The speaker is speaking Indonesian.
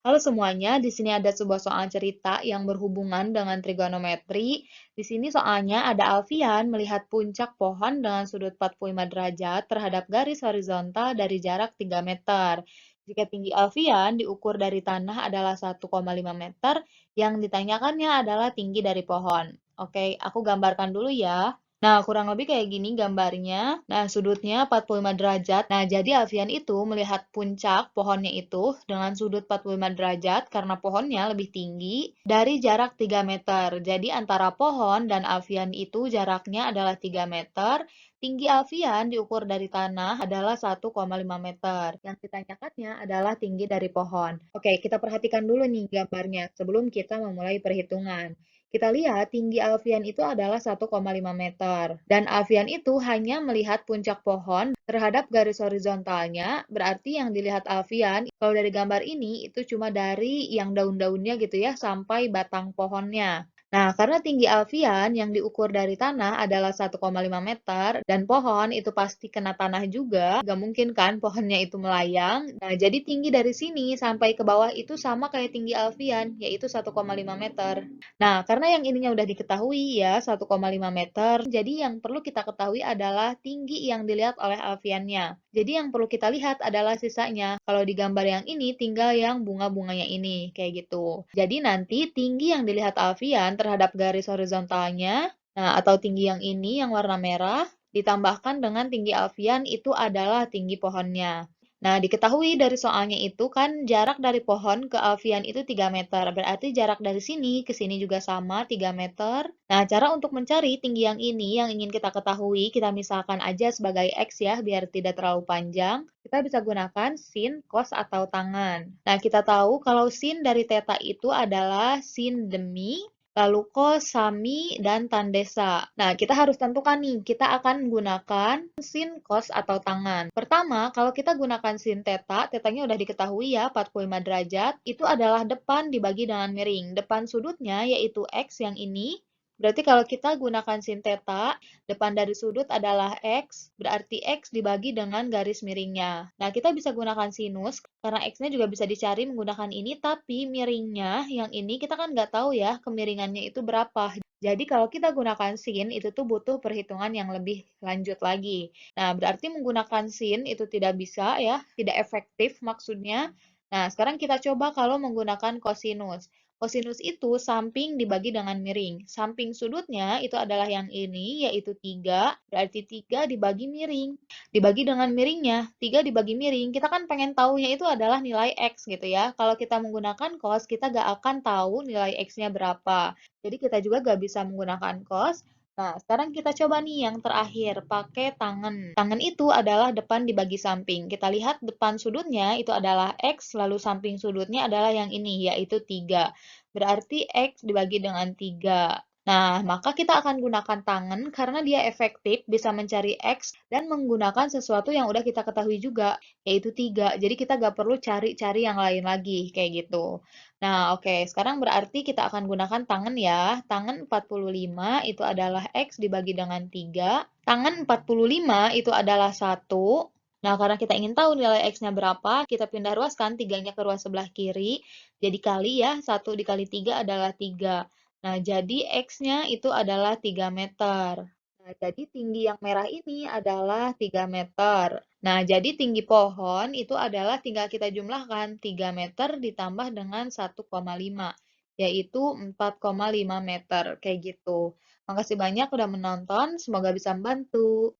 Halo semuanya, di sini ada sebuah soal cerita yang berhubungan dengan trigonometri. Di sini soalnya ada Alfian melihat puncak pohon dengan sudut 45 derajat terhadap garis horizontal dari jarak 3 meter. Jika tinggi Alfian diukur dari tanah adalah 1,5 meter, yang ditanyakannya adalah tinggi dari pohon. Oke, aku gambarkan dulu ya. Nah, kurang lebih kayak gini gambarnya. Nah, sudutnya 45 derajat. Nah, jadi Alfian itu melihat puncak pohonnya itu dengan sudut 45 derajat karena pohonnya lebih tinggi dari jarak 3 meter. Jadi antara pohon dan Alfian itu jaraknya adalah 3 meter. Tinggi Alfian diukur dari tanah adalah 1,5 meter. Yang ditanyakannya adalah tinggi dari pohon. Oke, kita perhatikan dulu nih gambarnya sebelum kita memulai perhitungan. Kita lihat tinggi Alfian itu adalah 1,5 meter. Dan Alfian itu hanya melihat puncak pohon terhadap garis horizontalnya, berarti yang dilihat Alfian, kalau dari gambar ini, itu cuma dari yang daun-daunnya gitu ya, sampai batang pohonnya. Nah, karena tinggi Alfian yang diukur dari tanah adalah 1,5 meter, dan pohon itu pasti kena tanah juga, nggak mungkin kan pohonnya itu melayang. Nah, jadi tinggi dari sini sampai ke bawah itu sama kayak tinggi Alfian, yaitu 1,5 meter. Nah, karena yang ininya udah diketahui ya, 1,5 meter, jadi yang perlu kita ketahui adalah tinggi yang dilihat oleh alfiannya. Jadi yang perlu kita lihat adalah sisanya. Kalau di gambar yang ini, tinggal yang bunga-bunganya ini, kayak gitu. Jadi nanti tinggi yang dilihat alfian terhadap garis horizontalnya, nah atau tinggi yang ini, yang warna merah, ditambahkan dengan tinggi alfian itu adalah tinggi pohonnya. Nah, diketahui dari soalnya itu kan jarak dari pohon ke alfian itu 3 meter. Berarti jarak dari sini ke sini juga sama 3 meter. Nah, cara untuk mencari tinggi yang ini yang ingin kita ketahui, kita misalkan aja sebagai X ya, biar tidak terlalu panjang. Kita bisa gunakan sin, cos, atau tangan. Nah, kita tahu kalau sin dari theta itu adalah sin demi lalu cos, sami, dan tan desa. Nah, kita harus tentukan nih, kita akan gunakan sin, cos, atau tangan. Pertama, kalau kita gunakan sin theta, tetanya udah diketahui ya, 45 derajat, itu adalah depan dibagi dengan miring. Depan sudutnya yaitu X yang ini, berarti kalau kita gunakan sin theta, depan dari sudut adalah X, berarti X dibagi dengan garis miringnya. Nah, kita bisa gunakan sinus, karena X-nya juga bisa dicari menggunakan ini, tapi miringnya yang ini kita kan nggak tahu ya kemiringannya itu berapa. Jadi kalau kita gunakan sin, itu tuh butuh perhitungan yang lebih lanjut lagi. Nah, berarti menggunakan sin itu tidak bisa ya, tidak efektif maksudnya. Nah, sekarang kita coba kalau menggunakan kosinus. Kosinus itu samping dibagi dengan miring. Samping sudutnya itu adalah yang ini, yaitu 3. Berarti 3 dibagi miring. Dibagi dengan miringnya, 3 dibagi miring. Kita kan pengen tahunya itu adalah nilai X gitu ya. Kalau kita menggunakan cos, kita nggak akan tahu nilai X-nya berapa. Jadi kita juga nggak bisa menggunakan cos. Nah, sekarang kita coba nih yang terakhir, pakai tangan. Tangan itu adalah depan dibagi samping. Kita lihat depan sudutnya itu adalah X, lalu samping sudutnya adalah yang ini, yaitu 3. Berarti X dibagi dengan 3. Nah, maka kita akan gunakan tangan karena dia efektif bisa mencari X dan menggunakan sesuatu yang udah kita ketahui juga, yaitu 3. Jadi kita nggak perlu cari-cari yang lain lagi, kayak gitu. Nah, oke. Sekarang berarti kita akan gunakan tangan ya. Tangan 45 itu adalah X dibagi dengan 3. Tangan 45 itu adalah 1. Nah, karena kita ingin tahu nilai X-nya berapa, kita pindah ruaskan 3-nya ke ruas sebelah kiri. Jadi kali ya, 1 dikali 3 adalah 3. Nah, jadi X-nya itu adalah 3 meter. Nah, jadi tinggi yang merah ini adalah 3 meter. Nah, jadi tinggi pohon itu adalah tinggal kita jumlahkan 3 meter ditambah dengan 1,5, yaitu 4,5 meter. Kayak gitu. Makasih banyak udah menonton, semoga bisa membantu.